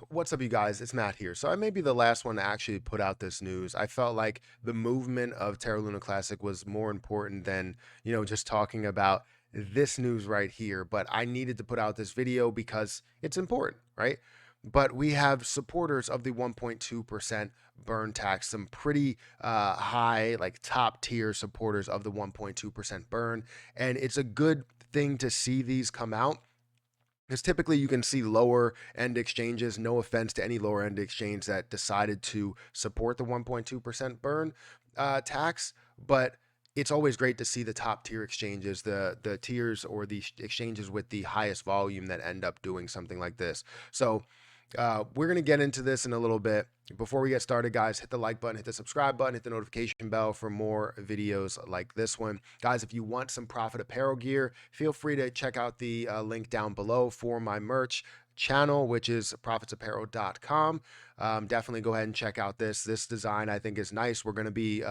What's up, you guys? It's Matt here. So I may be the last one to actually put out this news. I felt like the movement of Terra Luna Classic was more important than, just talking about this news right here. But I needed to put out this video because it's important, right? But we have supporters of the 1.2% burn tax, some pretty high, like top tier supporters of the 1.2% burn. And it's a good thing to see these come out because typically you can see lower end exchanges. No offense to any lower end exchange that decided to support the 1.2% burn tax, but it's always great to see the top tier exchanges, the tiers or the exchanges with the highest volume that end up doing something like this. So we're going to get into this in a little bit. Before we get started, guys, hit the like button, hit the subscribe button, hit the notification bell for more videos like this one. Guys, if you want some Profit Apparel gear, feel free to check out the link down below for my merch channel, which is profitsapparel.com. Definitely go ahead and check out this design. I think is nice. We're going to be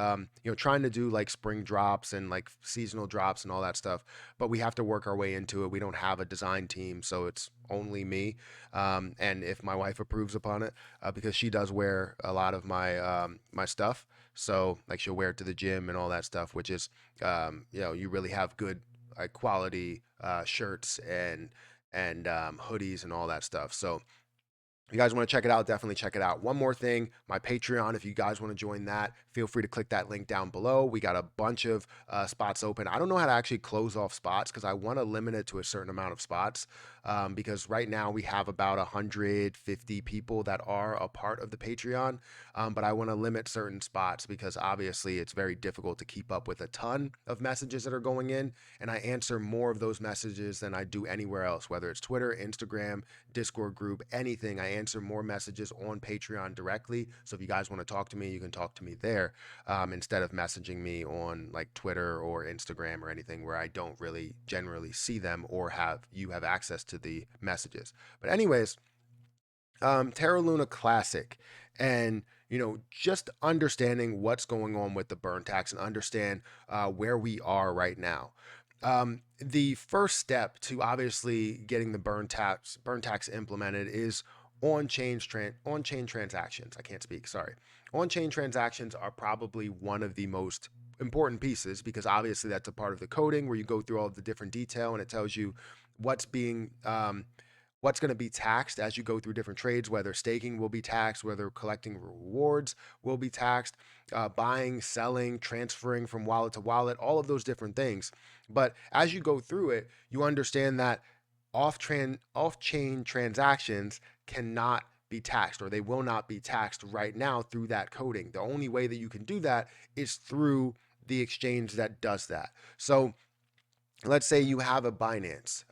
trying to do like spring drops and like seasonal drops and all that stuff, but we have to work our way into it. We don't have a design team, so it's only me, and if my wife approves upon it, because she does wear a lot of my stuff. So like she'll wear it to the gym and all that stuff, which is you really have good quality shirts and hoodies and all that stuff. So if you guys want to check it out, definitely check it out. One more thing, my Patreon, if you guys want to join that, feel free to click that link down below. We got a bunch of spots open. I don't know how to actually close off spots because I want to limit it to a certain amount of spots, because right now we have about 150 people that are a part of the Patreon, but I want to limit certain spots because obviously it's very difficult to keep up with a ton of messages that are going in, and I answer more of those messages than I do anywhere else, whether it's Twitter, Instagram, Discord group, anything. I answer more messages on Patreon directly. So if you guys want to talk to me, you can talk to me there, instead of messaging me on like Twitter or Instagram or anything where I don't really generally see them or have access to the messages. But anyways, Terra Luna Classic, and just understanding what's going on with the burn tax and understand where we are right now. The first step to obviously getting the burn tax implemented is on chain transactions. I can't speak. Sorry. On chain transactions are probably one of the most important pieces because obviously that's a part of the coding where you go through all of the different detail and it tells you what's being what's going to be taxed as you go through different trades, whether staking will be taxed, whether collecting rewards will be taxed, buying, selling, transferring from wallet to wallet, all of those different things. But as you go through it, you understand that off-chain transactions cannot be taxed, or they will not be taxed right now through that coding. The only way that you can do that is through the exchange that does that. So let's say you have a Binance,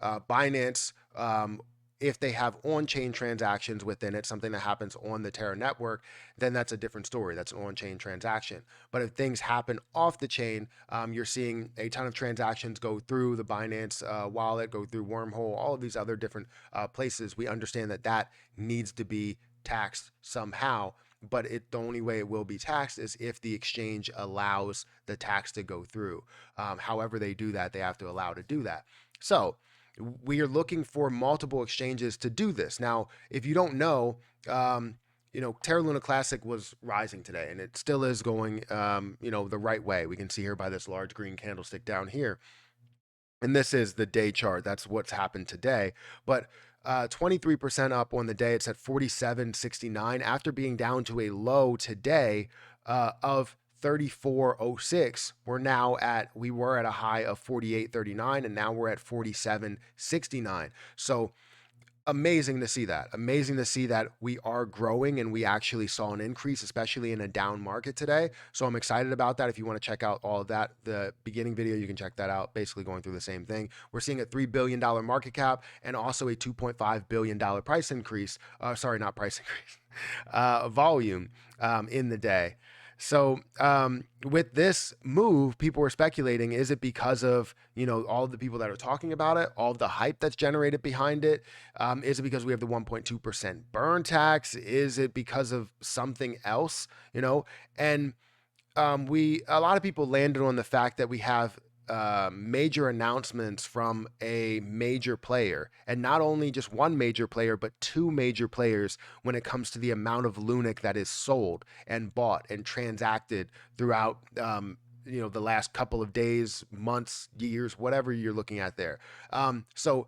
if they have on-chain transactions within it, something that happens on the Terra network, then that's a different story. That's an on-chain transaction. But if things happen off the chain, you're seeing a ton of transactions go through the Binance wallet, go through Wormhole, all of these other different places. We understand that that needs to be taxed somehow. But the only way it will be taxed is if the exchange allows the tax to go through. However they do that, they have to allow to do that. So we are looking for multiple exchanges to do this. Now, if you don't know, Terra Luna Classic was rising today, and it still is going, the right way. We can see here by this large green candlestick down here, and this is the day chart. That's what's happened today. But 23% up on the day. It's at 47.69 after being down to a low today of 34.06. We were at a high of 48.39, and now we're at 47.69. So amazing to see that. Amazing to see that we are growing and we actually saw an increase, especially in a down market today. So I'm excited about that. If you want to check out all of that, the beginning video, you can check that out. Basically going through the same thing. We're seeing a $3 billion market cap and also a $2.5 billion price increase. Sorry, not price increase, volume in the day. So with this move, people were speculating, is it because of, all of the people that are talking about it, all of the hype that's generated behind it? Is it because we have the 1.2% burn tax? Is it because of something else? And a lot of people landed on the fact that we have major announcements from a major player, and not only just one major player, but two major players when it comes to the amount of Lunic that is sold and bought and transacted throughout. The last couple of days, months, years, whatever you're looking at there. So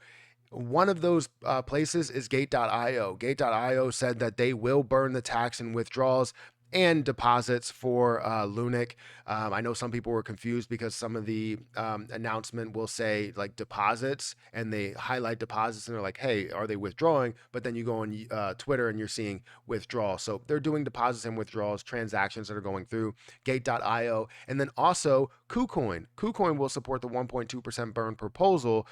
one of those places is Gate.io. Gate.io said that they will burn the tax and withdrawals and deposits for Lunic. I know some people were confused because some of the announcement will say like deposits and they highlight deposits and they're like, hey, are they withdrawing? But then you go on Twitter and you're seeing withdrawal. So they're doing deposits and withdrawals, transactions that are going through Gate.io. And then also KuCoin. KuCoin will support the 1.2% burn proposal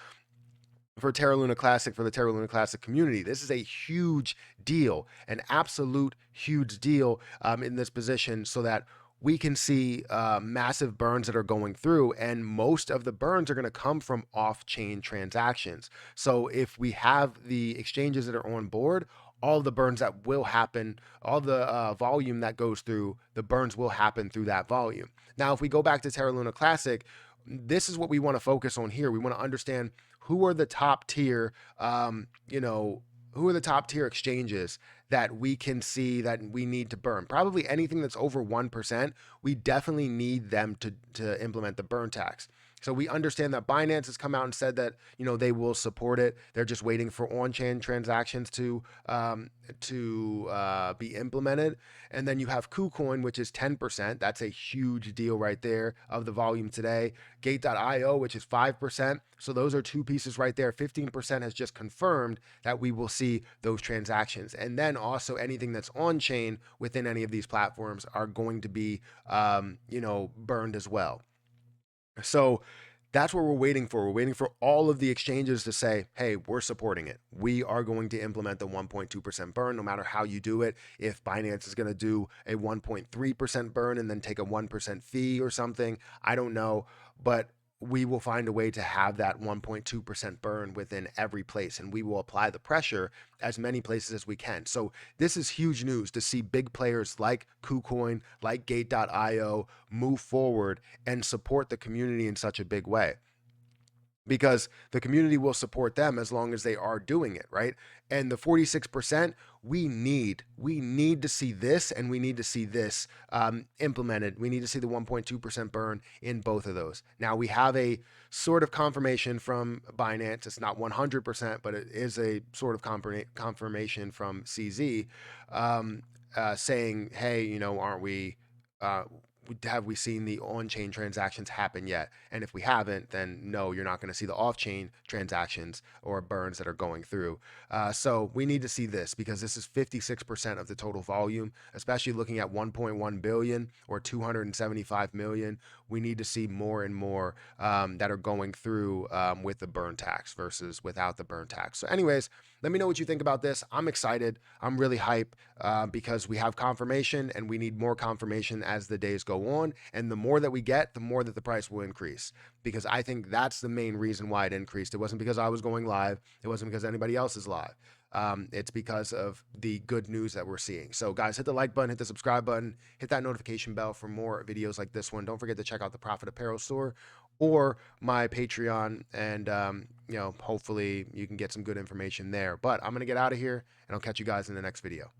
for Terra Luna Classic, for the Terra Luna Classic community. This is a huge deal, an absolute huge deal in this position, so that we can see massive burns that are going through, and most of the burns are going to come from off-chain transactions. So if we have the exchanges that are on board, all the burns that will happen, all the volume that goes through, the burns will happen through that volume. Now, if we go back to Terra Luna Classic, this is what we want to focus on here. We want to understand who are the top tier, who are the top tier exchanges that we can see that we need to burn. Probably anything that's over 1%, we definitely need them to implement the burn tax. So we understand that Binance has come out and said that they will support it. They're just waiting for on-chain transactions to be implemented. And then you have KuCoin, which is 10%. That's a huge deal right there of the volume today. Gate.io, which is 5%. So those are two pieces right there. 15% has just confirmed that we will see those transactions. And then also anything that's on chain within any of these platforms are going to be, burned as well. So that's what we're waiting for. We're waiting for all of the exchanges to say, hey, we're supporting it. We are going to implement the 1.2% burn no matter how you do it. If Binance is going to do a 1.3% burn and then take a 1% fee or something, I don't know. But we will find a way to have that 1.2% burn within every place, and we will apply the pressure as many places as we can. So this is huge news to see big players like KuCoin, like Gate.io move forward and support the community in such a big way, because the community will support them as long as they are doing it, right? And the 46%, we need to see this, and we need to see this implemented. We need to see the 1.2% burn in both of those. Now we have a sort of confirmation from Binance. It's not 100%, but it is a sort of confirmation from CZ saying, hey, aren't we have we seen the on-chain transactions happen yet? And if we haven't, then no, you're not going to see the off-chain transactions or burns that are going through. So we need to see this, because this is 56% of the total volume, especially looking at 1.1 billion or 275 million. We need to see more and more that are going through with the burn tax versus without the burn tax. So anyways, let me know what you think about this. I'm excited. I'm really hype because we have confirmation, and we need more confirmation as the days go on. And the more that we get, the more that the price will increase, because I think that's the main reason why it increased. It wasn't because I was going live. It wasn't because anybody else is live. It's because of the good news that we're seeing. So guys, hit the like button, hit the subscribe button, hit that notification bell for more videos like this one. Don't forget to check out the Profit Apparel store or my Patreon, and hopefully you can get some good information there. But I'm gonna get out of here, and I'll catch you guys in the next video.